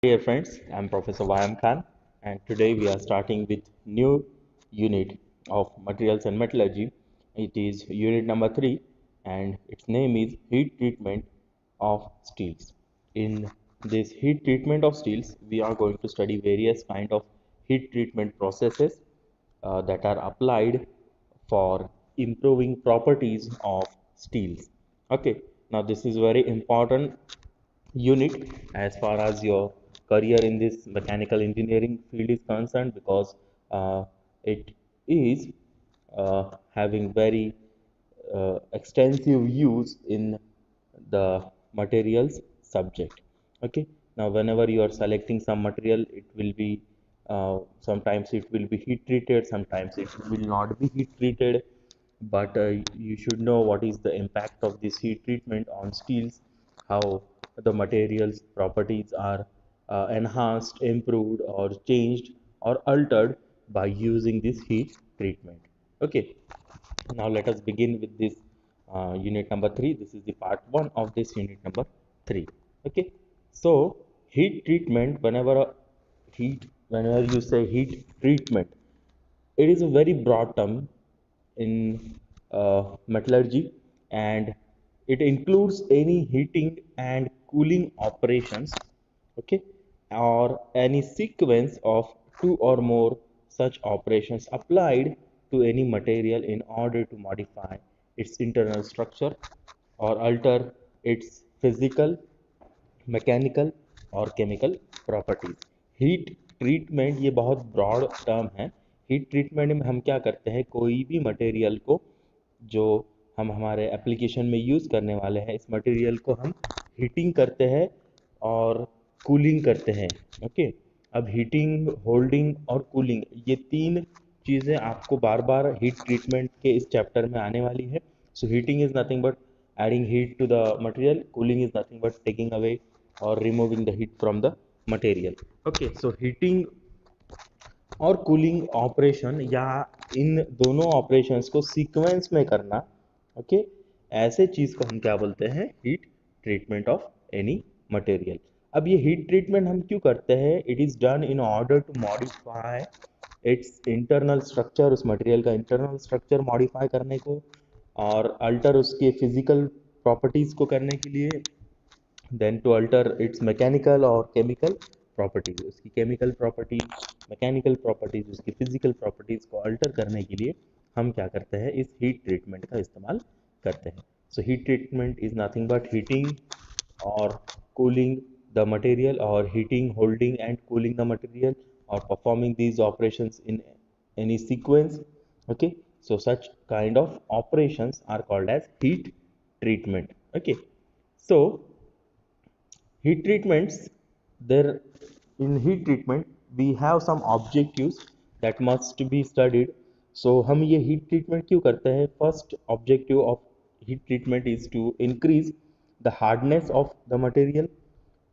Dear friends, I'm Professor Wayam Khan, and today we are starting with new unit of materials and metallurgy. It is unit number 3, and its name is heat treatment of steels. In this heat treatment of steels, we are going to study various kind of heat treatment processes that are applied for improving properties of steels. Okay, now this is very important unit as far as your career in this mechanical engineering field is concerned, because it is having very extensive use in the materials subject. Okay, now whenever you are selecting some material, it will be sometimes it will be heat treated, sometimes it will not be heat treated, but you should know what is the impact of this heat treatment on steels, how the materials properties are enhanced, improved, or changed or altered by using this heat treatment. Okay, now let us begin with this unit number 3. This is the part 1 of this unit number 3. Okay, so heat treatment, whenever you say heat treatment, it is a very broad term in metallurgy, and it includes any heating and cooling operations, okay, or any sequence of two or more such operations applied to any material in order to modify its internal structure or alter its physical, mechanical और chemical properties. Heat treatment ये बहुत broad term है। Heat treatment में हम क्या करते हैं, कोई भी मटेरियल को जो हम हमारे एप्लीकेशन में यूज़ करने वाले हैं, इस मटेरियल को हम हीटिंग करते हैं और कूलिंग करते हैं। ओके, अब हीटिंग, होल्डिंग और कूलिंग, ये तीन चीज़ें आपको बार बार हीट ट्रीटमेंट के इस चैप्टर में आने वाली है। So heating is nothing but adding heat to the material, cooling is nothing but taking away or removing the heat from the material. Okay, so heating और कूलिंग ऑपरेशन या इन दोनों operations को सीक्वेंस में करना, ओके, ऐसे चीज को हम क्या बोलते हैं, heat treatment of any material. अब ये हीट ट्रीटमेंट हम क्यों करते हैं? It is done in order to modify its internal structure, उस मटेरियल का इंटरनल स्ट्रक्चर मॉडिफाई करने को और अल्टर उसके फिजिकल प्रॉपर्टीज को करने के लिए, then to alter its mechanical और केमिकल प्रॉपर्टीज, उसकी केमिकल प्रॉपर्टीज, मैकेनिकल प्रॉपर्टीज, उसकी फिजिकल प्रॉपर्टीज को अल्टर करने के लिए हम क्या करते हैं, इस हीट ट्रीटमेंट का इस्तेमाल करते हैं। So heat treatment is nothing but heating और cooling the material, or heating, holding and cooling the material, or performing these operations in any sequence. Okay, so such kind of operations are called as heat treatment. Okay, so heat treatments, there in heat treatment we have some objectives that must be studied. So हम ये heat treatment क्यों करते हैं? First objective of heat treatment is to increase the hardness of the material,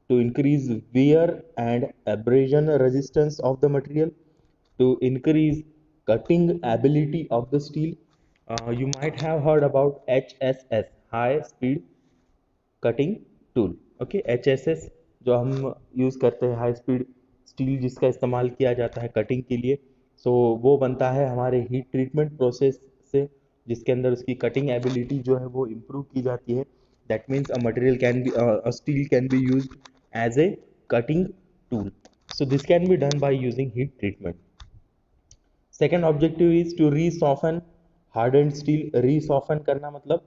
to increase wear and abrasion resistance of the material, to increase cutting ability of the steel. You might have heard about HSS, high speed cutting tool. Okay, HSS जो हम use करते हैं, high speed steel जिसका इस्तेमाल किया जाता है cutting के लिए, सो वो बनता है हमारे हीट ट्रीटमेंट प्रोसेस से, जिसके अंदर उसकी कटिंग एबिलिटी जो है वो इम्प्रूव की जाती है। That means a material can be, a steel can be used as a cutting tool. So this can be done by using heat treatment. Second objective is to resoften hard steel. Resoften करना मतलब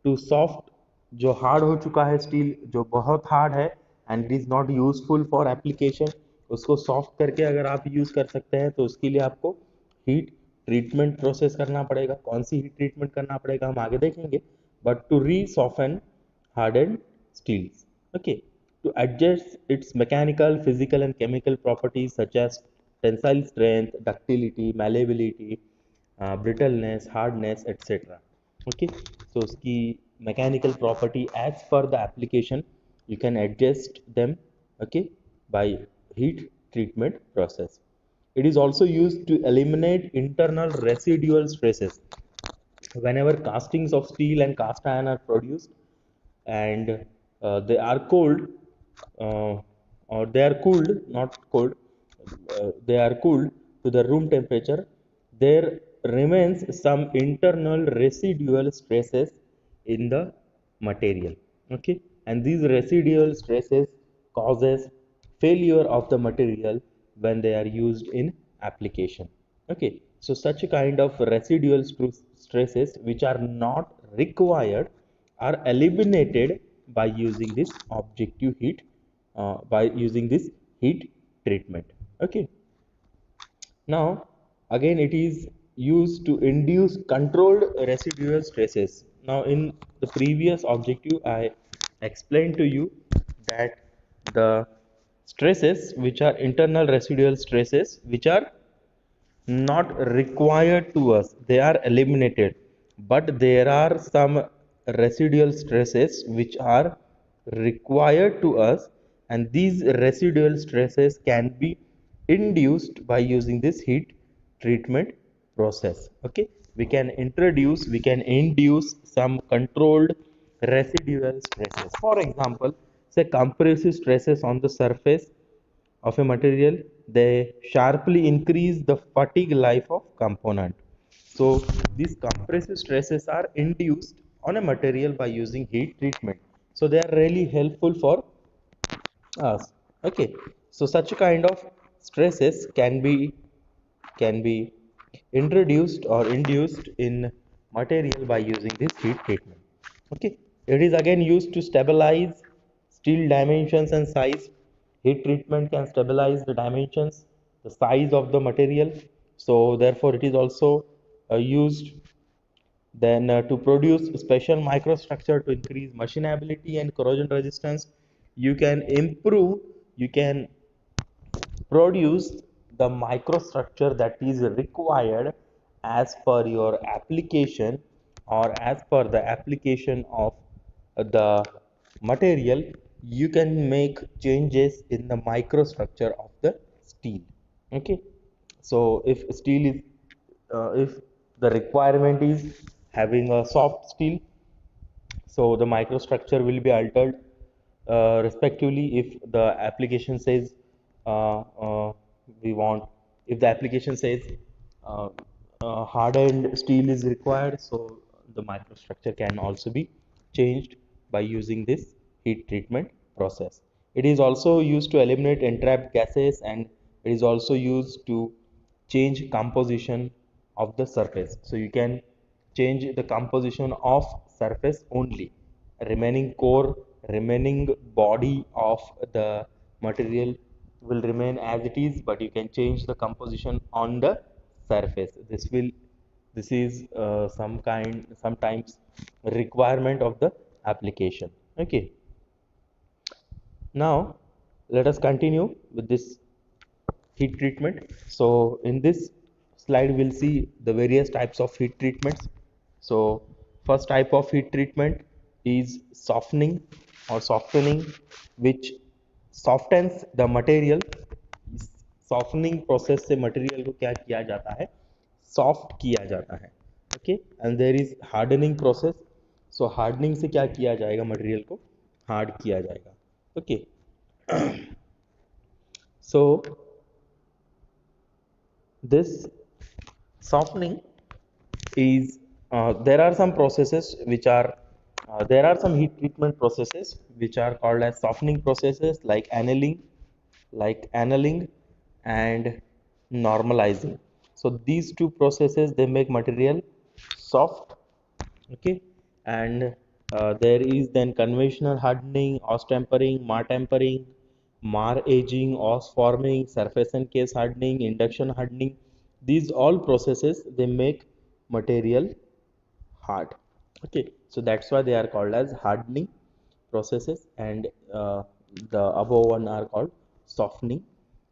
too soft, जो hard हो चुका है steel, जो बहुत hard है and it is not useful for application, उसको सॉफ्ट करके अगर आप यूज़ कर सकते हैं तो उसके लिए आपको हीट ट्रीटमेंट प्रोसेस करना पड़ेगा। कौन सी हीट ट्रीटमेंट करना पड़ेगा हम आगे देखेंगे, but to resoften hardened steels, okay, to adjust its mechanical, physical and chemical properties such as tensile strength, ductility, malleability, brittleness, hardness, etc. Okay, so उसकी mechanical property as per the application you can adjust them, okay, by heat treatment process. It is also used to eliminate internal residual stresses. Whenever castings of steel and cast iron are produced and they are cooled, uh, or they are cooled, not cold, they are cooled to the room temperature, there remains some internal residual stresses in the material. Okay, and these residual stresses causes failure of the material when they are used in application. Okay, so such a kind of residual stresses which are not required are eliminated by using this objective heat, by using this heat treatment. Okay, now again it is used to induce controlled residual stresses. Now in the previous objective I explained to you that the stresses which are internal residual stresses which are not required to us, they are eliminated, but there are some residual stresses which are required to us, and these residual stresses can be induced by using this heat treatment process. Okay, we can induce some controlled residual stresses. For example, say compressive stresses on the surface of a material, they sharply increase the fatigue life of component. So these compressive stresses are induced on a material by using heat treatment. So they are really helpful for us. Okay. So such kind of stresses can be introduced or induced in material by using this heat treatment. Okay, it is again used to stabilize steel dimensions and size. Heat treatment can stabilize the dimensions, the size of the material, so therefore it is also used then to produce special microstructure to increase machinability and corrosion resistance. You can produce the microstructure that is required as per your application or as per the application of the material. You can make changes in the microstructure of the steel. Okay, so if the requirement is having a soft steel, so the microstructure will be altered respectively. If the application says uh, uh, we want if the application says uh, hardened steel is required, so the microstructure can also be changed by using this heat treatment process. It is also used to eliminate entrapped gases, and it is also used to change composition of the surface. So you can change the composition of surface only, remaining core, remaining body of the material will remain as it is, but you can change the composition on the surface. This is sometimes requirement of the application. Okay, now let us continue with this heat treatment. So in this slide we'll see the various types of heat treatments. So first type of heat treatment is softening or softening, which softens the material. Softening process से material को क्या किया जाता है, soft किया जाता है. Okay, and there is hardening process. So hardening से क्या किया जाएगा, मटेरियल को हार्ड किया जाएगा. Okay, so this softening is there are some processes which are there are some heat treatment processes which are called as softening processes, like annealing and normalizing. So these two processes, they make material soft. Okay, and there is then conventional hardening, os tempering, mar tempering, mar aging, os forming, surface and case hardening, induction hardening. These all processes, they make material hard. Okay, so that's why they are called as hardening processes, and the above one are called softening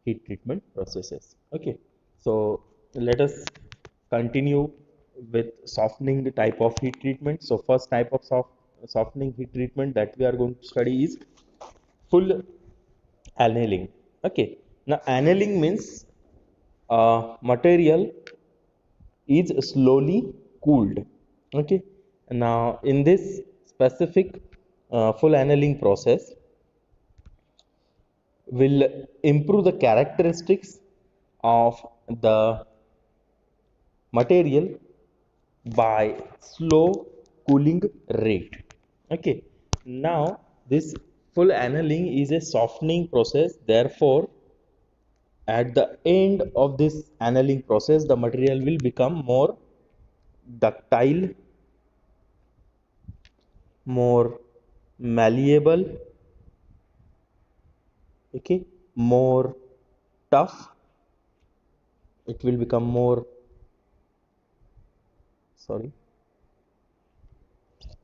heat treatment processes. Okay, so let us continue with softening the type of heat treatment. So first type of softening heat treatment that we are going to study is full annealing. Okay, now annealing means material is slowly cooled. Okay, now in this specific full annealing process, will improve the characteristics of the material by slow cooling rate. Okay, now this full annealing is a softening process. Therefore, at the end of this annealing process, the material will become more ductile, more malleable, okay, more tough. It will become more, sorry,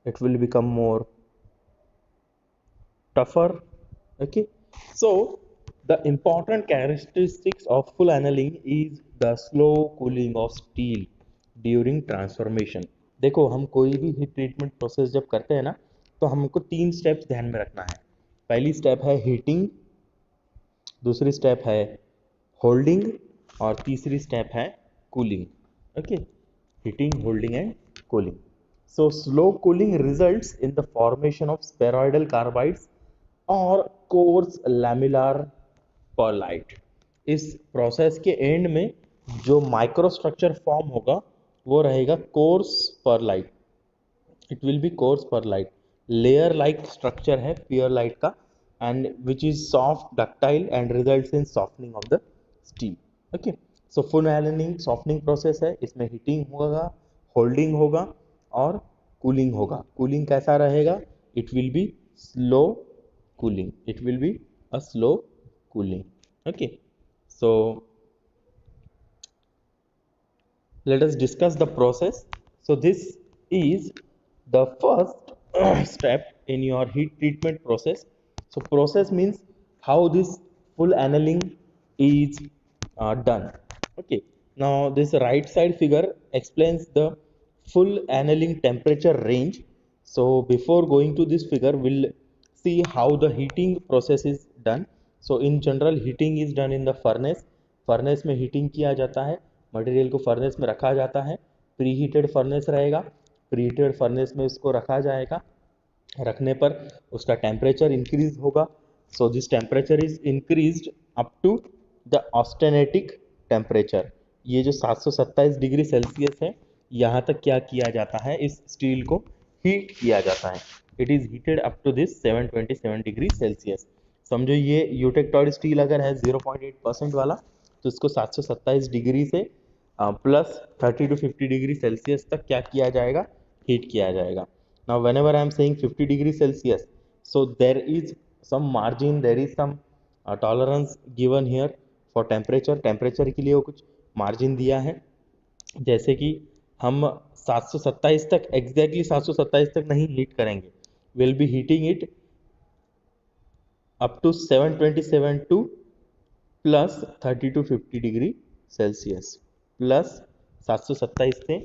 it will become more tougher. Okay, so the important characteristics of full annealing is the slow cooling of steel during transformation. देखो, हम कोई भी heat treatment process जब करते हैं ना, तो हमको 3 स्टेप्स ध्यान में रखना है. पहली स्टेप है हीटिंग, दूसरी स्टेप है होल्डिंग, और तीसरी स्टेप है cooling. Okay, heating, holding and cooling. So slow cooling results in the formation of spheroidal carbides or coarse lamellar perlite. इस प्रोसेस के एंड में जो माइक्रोस्ट्रक्चर फॉर्म होगा वो रहेगा coarse pearlite. It will be coarse pearlite. Layer like structure है pearlite का, and which is soft, ductile and results in softening of the steel. Okay, so full annealing softening process है. इसमें heating होगा, holding होगा और cooling होगा. Cooling कैसा रहेगा? It will be slow cooling. It will be a slow cooling. Okay, so let us discuss the process. So this is the first step in your heat treatment process. So process means how this full annealing is done. Okay, now this right side figure explains the full annealing temperature range. So before going to this figure, we'll see how the heating process is done. So in general, heating is done in the furnace. Furnace में heating किया जाता है, material को furnace में रखा जाता है. Pre heated furnace रहेगा, प्री हीटेड फर्नेस में इसको रखा जाएगा. रखने पर उसका टेम्परेचर इंक्रीज होगा. So this temperature is increased up to the austenitic temperature. ये जो 727 डिग्री सेल्सियस है, यहाँ तक क्या किया जाता है, इस स्टील को हीट किया जाता है. It is heated up to this 727 degree Celsius. समझो ये यूटेक्टॉइड स्टील अगर है 0.8% वाला, तो इसको 727 डिग्री से प्लस 30 to 50 डिग्री सेल्सियस तक क्या किया जाएगा, हीट किया जाएगा. Now whenever I am saying 50 degree Celsius, so there is some margin, there is some tolerance given here for temperature. Temperature के लिए वो कुछ मार्जिन दिया है. जैसे कि हम 727 तक, एग्जैक्टली 727 तक नहीं हीट करेंगे. Will be heating it up to 727 to plus 30 to 50 degree Celsius, plus 727 से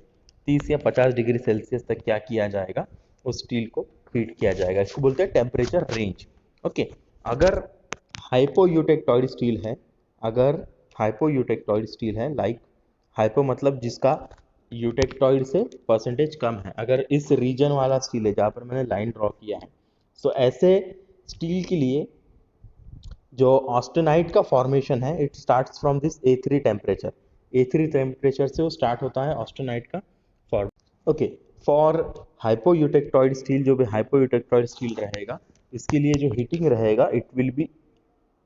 30 या 50 डिग्री सेल्सियस तक क्या किया जाएगा, उस स्टील को हीट किया जाएगा. इसको बोलते हैं टेम्परेचर रेंज. ओके, अगर हाइपोयूटेक्टॉइड स्टील है, अगर हाइपोयूटेक्टॉइड स्टील है, लाइक हाइपो मतलब जिसका यूटेक्टॉइड से परसेंटेज कम है, अगर इस रीजन वाला स्टील है जहाँ पर मैंने लाइन ड्रॉ किया है, सो ऐसे स्टील के लिए जो ऑस्टेनाइट का फॉर्मेशन है, it starts from this A3 temperature. A3 temperature से वो स्टार्ट होता है ऑस्टेनाइट का form. Okay, for hypoeutectoid steel, जो भी हाइपोयूटेक्टॉइड स्टील रहेगा, इसके लिए जो हीटिंग रहेगा, it will be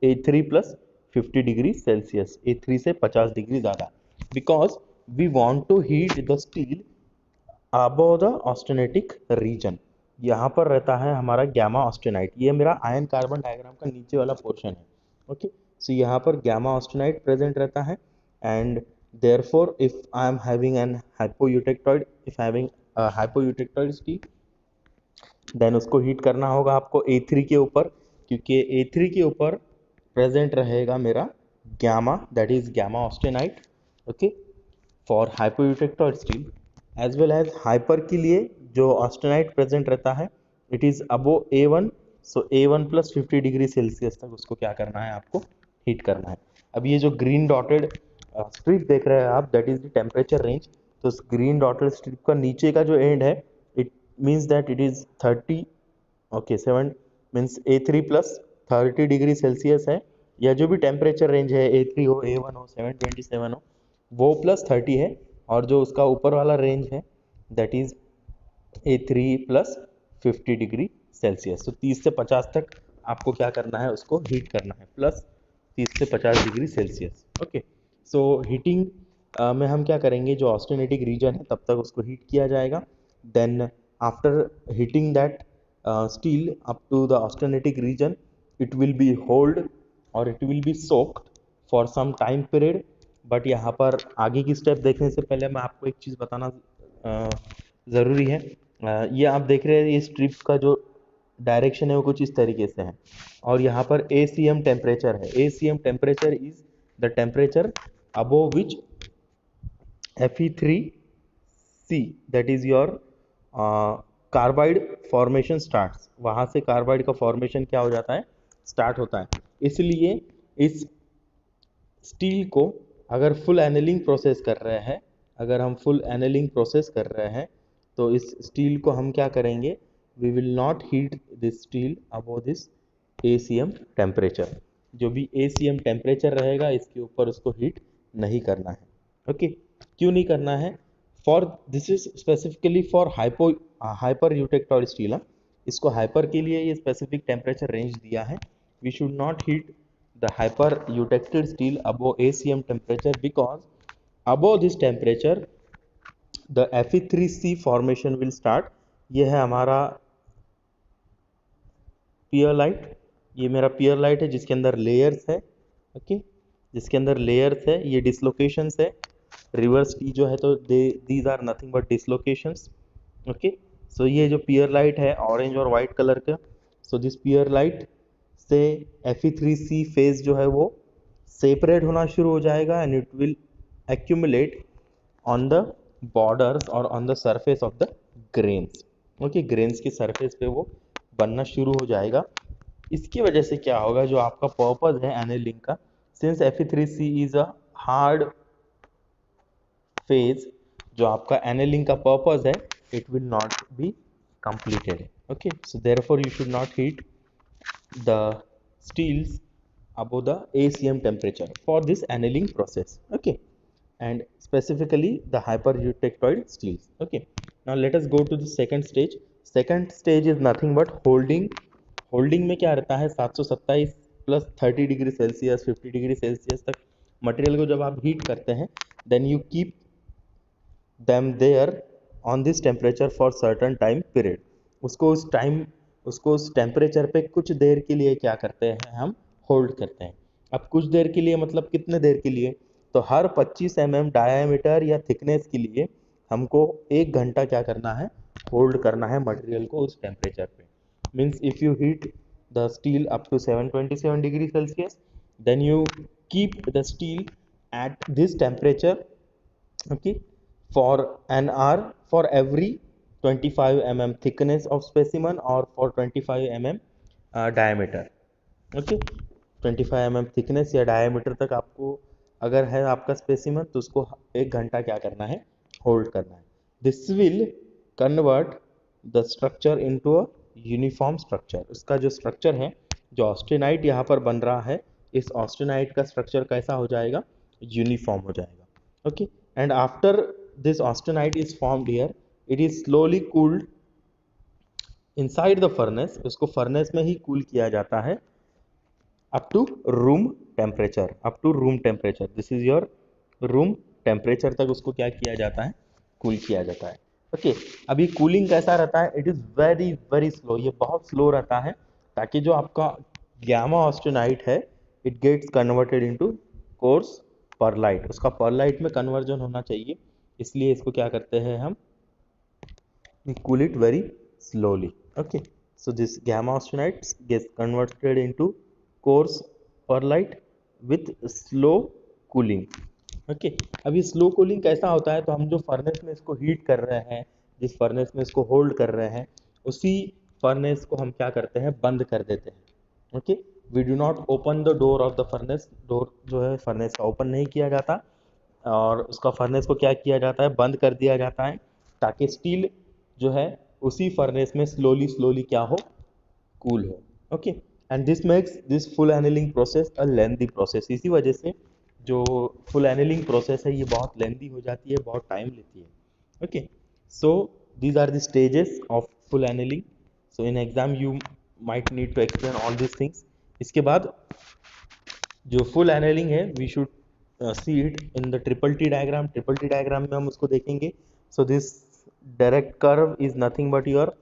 A3 plus 50 degree Celsius. A3 से 50 डिग्री ज़्यादा, because we want to heat the steel above the austenitic region. यहाँ पर रहता है हमारा गैमा ऑस्टेनाइट. ये मेरा आयन कार्बन डायग्राम का नीचे वाला पोर्शन है. ओके, सो यहाँ पर गैमा ऑस्टेनाइट प्रेजेंट रहता है. And therefore if I am having an hypoeutectoid, if having hypoeutectoid steel, then उसको हीट करना होगा आपको A3 के ऊपर, क्योंकि A3 के ऊपर प्रेजेंट रहेगा मेरा gamma, that is gamma austenite. Okay, for hypoeutectoid steel as well as hyper के लिए जो ऑस्टेनाइट प्रेजेंट रहता है, it is above A1. So A1 plus 50 degree Celsius तक उसको क्या करना है, आपको हीट करना है. अब ये जो ग्रीन डॉटेड स्ट्रिप देख रहे हैं आप, that is the temperature range. तो उस ग्रीन डॉटेड स्ट्रिप का नीचे का जो एंड है, it means that it is 30. Okay, 7 means A3 plus 30 degree Celsius है. या जो भी टेम्परेचर रेंज है A3 हो, A1 हो, 727 हो, वो +30 है, और जो उसका ऊपर वाला रेंज है that is A3 +50 degree Celsius. तो 30 से 50 तक आपको क्या करना है, उसको हीट करना है, +30 से 50 डिग्री सेल्सियस। ओके, सो हीटिंग में हम क्या करेंगे, जो ऑस्टेनेटिक रीजन है तब तक उसको हीट किया जाएगा। Then after heating that steel up to the austenitic region, it will be hold और it will be soaked for some time period. But यहाँ पर आगे की स्टेप देखने से पहले मैं आपको एक चीज़ बताना ज़रूरी है। ये आप देख रहे हैं, ये स्ट्रिप का जो डायरेक्शन है वो कुछ इस तरीके से है, और यहाँ पर ACM टेम्परेचर है। ACM temperature is the temperature above which Fe3C that is your carbide formation starts. वहाँ से कार्बाइड का फॉर्मेशन क्या हो जाता है, स्टार्ट होता है। इसलिए इस स्टील को अगर फुल एनेलिंग प्रोसेस कर रहे हैं, अगर हम फुल एनेलिंग प्रोसेस कर रहे हैं, तो इस स्टील को हम क्या करेंगे, we will not heat this steel above this ACM temperature. जो भी ACM टेम्परेचर रहेगा इसके ऊपर उसको हीट नहीं करना है। ओके, क्यों नहीं करना है, for this is specifically for hyper eutectoid steel. इसको हाइपर के लिए ये स्पेसिफिक टेम्परेचर रेंज दिया है। We should not heat the hyper eutected steel above ACM temperature, because above this temperature the Fe3C formation will start। ये है हमारा पियरलाइट, ये मेरा पियरलाइट है जिसके अंदर लेयर्स है। ओके, जिसके अंदर लेयर्स है, ये डिसलोकेशंस है। रिवर्स टी जो है तो these are nothing but dislocations. Okay, so ये जो पियरलाइट है ऑरेंज और वाइट कलर का, सो दिस पियरलाइट से Fe3C फेज जो है वो सेपरेट होना शुरू हो जाएगा, and it will accumulate on the borders और on the surface of the grains. Okay, grains के सरफेस पे वो बनना शुरू हो जाएगा। इसकी वजह से क्या होगा, जो आपका पर्पज है एनेलिंग का, since Fe3C is a hard phase, जो आपका एनेलिंग का पर्पज है, it will not be completed. Okay, so therefore you should not heat the steels above the ACM temperature for this annealing process. Okay, and specifically the hyper eutectoid steels. Okay, now let us go to the second stage. Second stage is nothing but holding। Holding में क्या रहता है, 727 +30 degree Celsius 50 degree Celsius तक material को जब आप heat करते हैं, then you keep them there on this temperature for certain time period। उसको उस टेम्परेचर पे कुछ देर के लिए क्या करते हैं, हम होल्ड करते हैं। अब कुछ देर के लिए मतलब कितने देर के लिए, तो हर 25 mm डायामीटर या थिकनेस के लिए हमको 1 घंटा क्या करना है, होल्ड करना है मटेरियल को उस टेम्परेचर पे। Means if you heat the steel up to 727 degree Celsius, then you keep the steel at this temperature, okay, for an hour for every 25 mm thickness of specimen or for 25 mm diameter। Okay, 25 mm thickness या diameter तक आपको अगर है आपका specimen, तो उसको 1 घंटा क्या करना है, होल्ड करना है। This will convert the structure into a uniform structure. उसका जो स्ट्रक्चर है, जो ऑस्टेनाइट यहाँ पर बन रहा है, इस ऑस्टेनाइट का स्ट्रक्चर कैसा हो जाएगा, यूनिफॉर्म हो जाएगा। Okay, and after this austenite is formed here, it is slowly cooled inside the furnace। उसको फर्नेस में ही कूल किया जाता है up to room temperature, up to room temperature। this is your room temperature तक उसको क्या किया जाता है, कूल किया जाता है। ओके, अभी कूलिंग कैसा रहता है, it is very very slow, ये बहुत स्लो रहता है, ताकि जो आपका गैमा ऑस्टेनाइट है, it gets converted into coarse pearlite. उसका परलाइट में कन्वर्जन होना चाहिए, इसलिए इसको क्या करते हैं हम, we cool it very slowly। okay, so this gamma austenite gets converted into coarse perlite with slow cooling। okay, अब ये स्लो कूलिंग कैसा होता है, तो हम जो फर्नेस में इसको हीट कर रहे हैं, जिस फर्नेस में इसको होल्ड कर रहे हैं, उसी फर्नेस को हम क्या करते हैं, बंद कर देते हैं। Okay, we do not open the door of the furnace. Door जो है फर्नेस का ओपन नहीं किया जाता, और उसका फर्नेस को क्या किया जाता है, बंद कर दिया जाता है, ताकि स्टील जो है उसी फर्नेस में स्लोली स्लोली क्या हो, कूल हो। Okay, and this makes this full annealing process a lengthy process. इसी वजह से जो फुल एनिलिंग प्रोसेस है ये बहुत लेंथी हो जाती है, बहुत टाइम लेती है। Okay, so these are the stages of full annealing. So in exam you might need to explain all this things. इसके बाद जो फुल एनिलिंग है we should see it in the triple T diagram. Triple T diagram में हम उसको देखेंगे। So this direct curve is nothing but your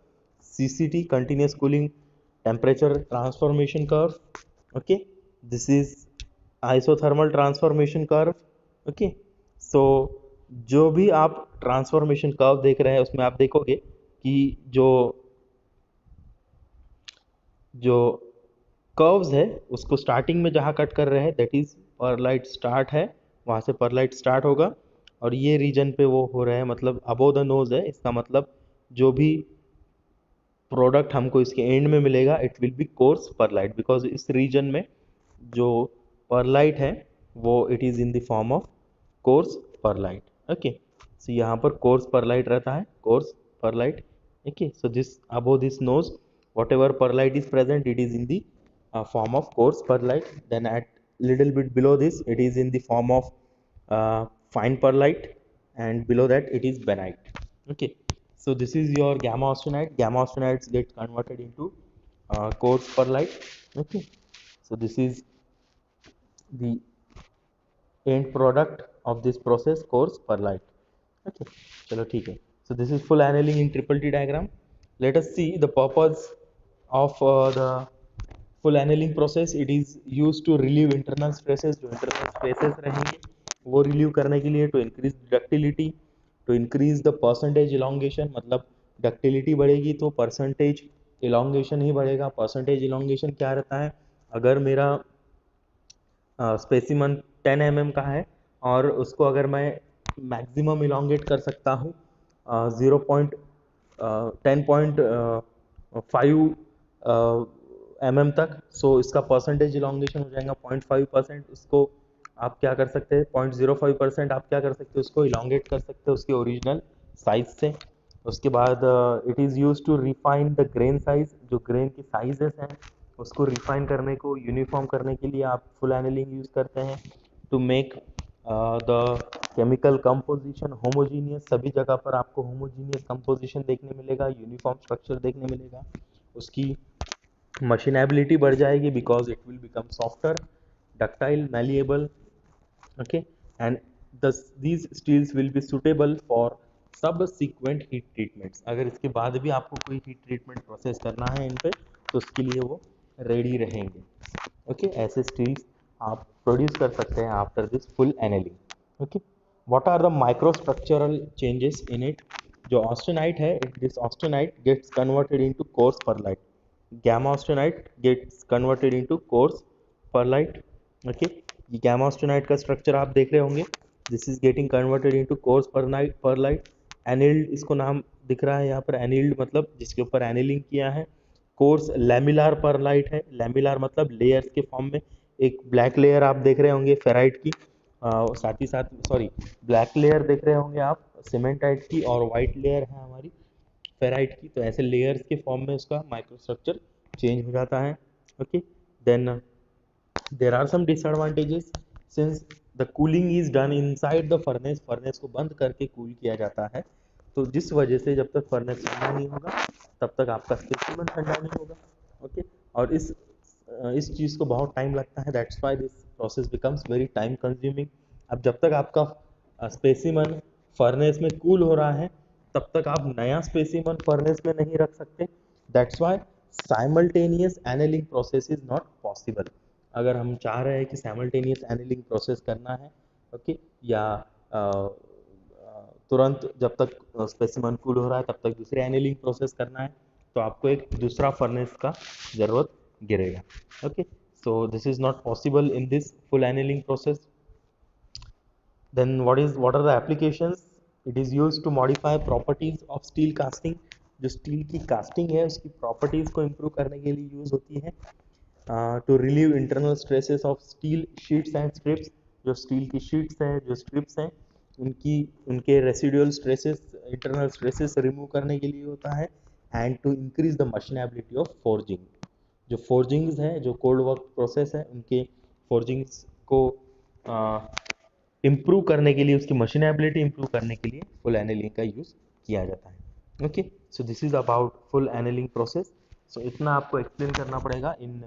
CCT, continuous cooling temperature transformation curve. Okay, this is isothermal transformation curve. Okay, so जो भी आप transformation curve देख रहे हैं उसमें आप देखोगे कि जो जो कर्व्स है उसको स्टार्टिंग में जहाँ कट कर रहे हैं दैट इज परलाइट स्टार्ट है, वहाँ से परलाइट स्टार्ट होगा और ये रीजन पे वो हो रहा है, मतलब अबोव द नोज है। इसका मतलब जो भी प्रोडक्ट हमको इसके एंड में मिलेगा it will be coarse pearlite, because इस रीजन में जो परलाइट है वो it is in the form of coarse pearlite. Okay, so यहाँ पर कोर्स परलाइट रहता है, coarse pearlite. Okay, so this above this nose whatever pearlite is present it is in the form of coarse perlite. Then at little bit below this it is in the form of fine perlite, and below that it is benite. Okay, so this is your gamma austenite. Gamma austenites get converted into coarse perlite. Okay, so this is the end product of this process, coarse perlite. Okay, chalo theek hai. So this is full annealing in triple T diagram. Let us see the purpose of the full annealing process. It is used to relieve internal stresses. जो internal stresses रहेंगे वो relieve करने के लिए, to increase ductility, to increase the percentage elongation, मतलब ductility बढ़ेगी तो percentage elongation ही बढ़ेगा। percentage elongation क्या रहता है, अगर मेरा स्पेसिमन 10 mm का है और उसको अगर मैं मैक्सिमम इलोंगेट कर सकता हूँ 10.5 mm तक, सो इसका परसेंटेज इलोंगेशन हो जाएगा 0.5%। उसको आप क्या कर सकते हैं, 0.05% आप क्या कर सकते हैं, उसको इलोंगेट कर सकते हैं उसके ओरिजिनल साइज से। उसके बाद it is use to refine the grain size. जो ग्रेन की साइजेस हैं उसको रिफाइन करने को, यूनिफॉर्म करने के लिए आप फुल एनिलिंग यूज़ करते हैं to make the chemical composition homogeneous. सभी जगह पर आपको होमोजीनियस कंपोजिशन देखने मिलेगा, यूनिफॉर्म स्ट्रक्चर देखने मिलेगा। उसकी मशीनेबिलिटी बढ़ जाएगी because it will become softer, ductile, malleable. okay, and these steels will be suitable for subsequent heat treatments। अगर इसके बाद भी आपको कोई हीट ट्रीटमेंट प्रोसेस करना है इन पे तो उसके लिए वो रेडी रहेंगे। ओके, ऐसे स्टील्स आप प्रोड्यूस कर सकते हैं after this full annealing. Okay, what are the microstructural changes in it. जो ऑस्टेनाइट है, this austenite gets converted into coarse pearlite. gamma austenite gets converted into coarse perlite. Okay, ये gamma austenite का structure आप देख रहे होंगे, this is getting converted into coarse pearlite. Annealed इसको नाम दिख रहा है यहाँ पर, एनिल्ड मतलब जिसके ऊपर एनिलिंग किया है। कोर्स लैमिलार परलाइट है, लैमिलार मतलब लेयर्स के फॉर्म में। एक ब्लैक लेयर आप देख रहे होंगे फेराइट की, साथ ही साथ सॉरी ब्लैक लेयर देख रहे होंगे आप सीमेंटाइट की, और वाइट लेयर है हमारी फेराइट की। तो ऐसे लेयर्स के फॉर्म में उसका माइक्रोस्ट्रक्चर चेंज हो जाता है। Okay, then there are some disadvantages since the cooling is done inside the furnace. Furnace को बंद करके कूल किया जाता है, तो जिस वजह से जब तक फर्नेस ठंडा नहीं होगा तब तक आपका स्पेसिमन ठंडा नहीं होगा। ओके, और इस चीज़ को बहुत टाइम लगता है, that's why this process becomes very time consuming. अब जब तक आपका स्पेसिमन फर्नेस में कूल हो रहा है तब तक आप नया स्पेसिमन फर्नेस में नहीं रख सकते, that's why simultaneous annealing process is not possible. अगर हम चाह रहे हैं कि साइमल्टेनियस एनेलिंग प्रोसेस करना है, ओके, या तुरंत जब तक स्पेसिमन कूल हो रहा है तब तक दूसरे एनेलिंग प्रोसेस करना है, तो आपको एक दूसरा फर्नेस का ज़रूरत गिरेगा। Okay, so this is not possible in this full annealing process. Then what are the applications? It is used to modify properties of steel casting। जो स्टील की कास्टिंग है उसकी प्रॉपर्टीज को इम्प्रूव करने के लिए यूज होती है। To relieve internal stresses of steel sheets and strips. जो स्टील की शीट्स हैं, जो स्ट्रिप्स हैं, उनके residual stresses, internal stresses remove करने के लिए होता है। And to increase the machinability of forging. जो फोर्जिंग्स है, जो कोल्ड वर्क प्रोसेस है, उनके फोर्जिंग्स को इम्प्रूव करने के लिए, उसकी मशीनेबिलिटी इम्प्रूव करने के लिए फुल एनेलिंग का यूज़ किया जाता है। Okay, so this is about full annealing process. So इतना आपको एक्सप्लेन करना पड़ेगा इन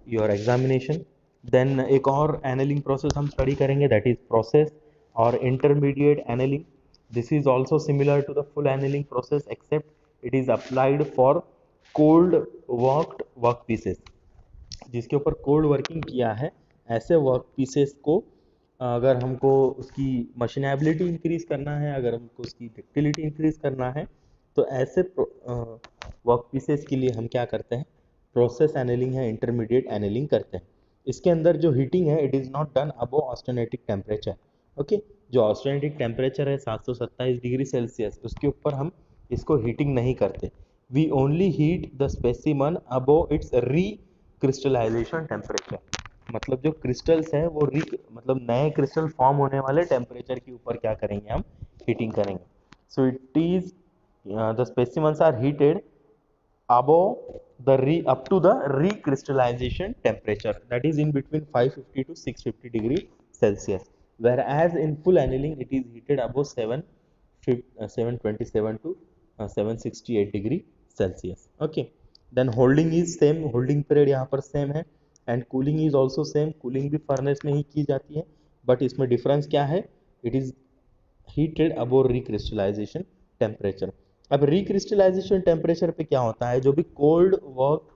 योर एग्जामिनेशन। देन एक और एनेलिंग प्रोसेस हम स्टडी करेंगे, दैट इज प्रोसेस और intermediate annealing. This is also similar to the full annealing process except it is applied for cold worked work pieces. जिसके ऊपर cold working किया है, ऐसे वर्क पीसेस को अगर हमको उसकी मशीनेबिलिटी इंक्रीज करना है, अगर हमको उसकी डक्टिलिटी इंक्रीज करना है, तो ऐसे वर्क पीसेस के लिए हम क्या करते हैं, प्रोसेस एनेलिंग है, इंटरमीडिएट एनेलिंग करते हैं। इसके अंदर जो हीटिंग है, it is not done above austenitic temperature. Okay, जो ऑस्टेनेटिक टेम्परेचर है 727 डिग्री सेल्सियस, उसके ऊपर हम इसको हीटिंग नहीं करते। We only heat the specimen above its recrystallisation temperature. मतलब जो क्रिस्टल्स है वो मतलब नए क्रिस्टल फॉर्म होने वाले टेम्परेचर के ऊपर क्या करेंगे, हम हीटिंग करेंगे। So it is the specimens are heated above up to the recrystallization temperature, that is in between 550 to 650 degree Celsius, whereas in full annealing it is heated above 727 to 768 degree Celsius. Okay, then holding is same, holding period यहाँ पर same है, and cooling is also same, cooling भी furnace में ही की जाती है, but इसमें difference क्या है, it is heated above recrystallization temperature। अब रिक्रिस्टलाइजेशन टेम्परेचर पे क्या होता है, जो भी कोल्ड वर्क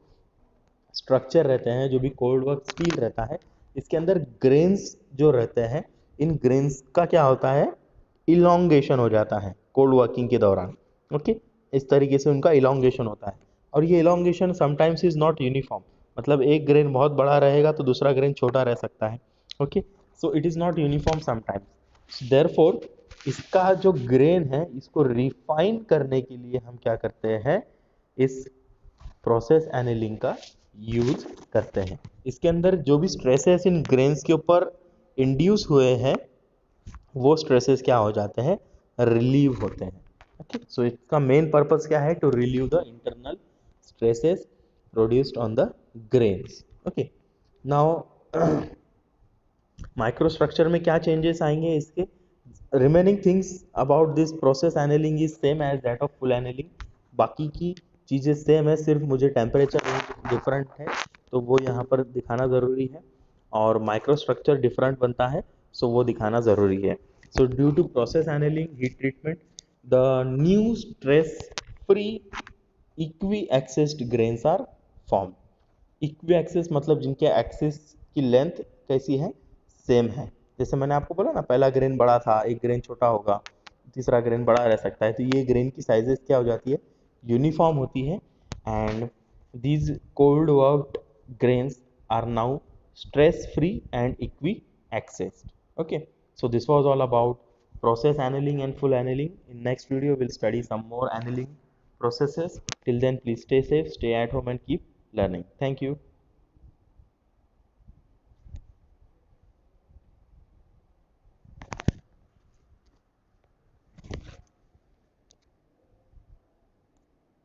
स्ट्रक्चर रहते हैं, जो भी कोल्ड वर्क स्टील रहता है, इसके अंदर ग्रेन्स जो रहते हैं, इन ग्रेन्स का क्या होता है, इलोंगेशन हो जाता है कोल्ड वर्किंग के दौरान। ओके, इस तरीके से उनका इलोंगेशन होता है, और ये elongation sometimes is not uniform, मतलब एक ग्रेन बहुत बड़ा रहेगा तो दूसरा ग्रेन छोटा रह सकता है। Okay, so it is not uniform sometimes, therefore इसका जो ग्रेन है, इसको रिफाइन करने के लिए हम क्या करते हैं, इस प्रोसेस एनेलिंग का यूज करते हैं। इसके अंदर जो भी स्ट्रेसेस इन ग्रेन्स के ऊपर इंड्यूस हुए हैं, वो स्ट्रेसेस क्या हो जाते हैं, रिलीव होते हैं। ओके, सो इसका मेन पर्पस क्या है, to relieve the internal stresses produced on the grains. Okay, now microstructure में क्या चेंजेस आएंगे, इसके remaining things about this process annealing is same as that of full annealing. बाकी की चीज़ें सेम है, सिर्फ मुझे टेम्परेचर डिफरेंट है तो वो यहाँ पर दिखाना ज़रूरी है, और माइक्रोस्ट्रक्चर डिफरेंट बनता है, सो वो दिखाना ज़रूरी है। So due to process annealing heat treatment, the new stress free equi axed grains are form. Equi axes मतलब जिनके एक्सिस की लेंथ कैसी है, सेम है। जैसे मैंने आपको बोला ना, पहला ग्रेन बड़ा था, एक ग्रेन छोटा होगा, तीसरा ग्रेन बड़ा रह सकता है, तो ये ग्रेन की साइजेस क्या हो जाती है, यूनिफॉर्म होती है, and these cold worked grains are now stress free and equi accessed. Okay, so this was all about process annealing and full annealing. In next video we'll study some more annealing processes. Till then, please stay safe, stay at home and keep learning. Thank you.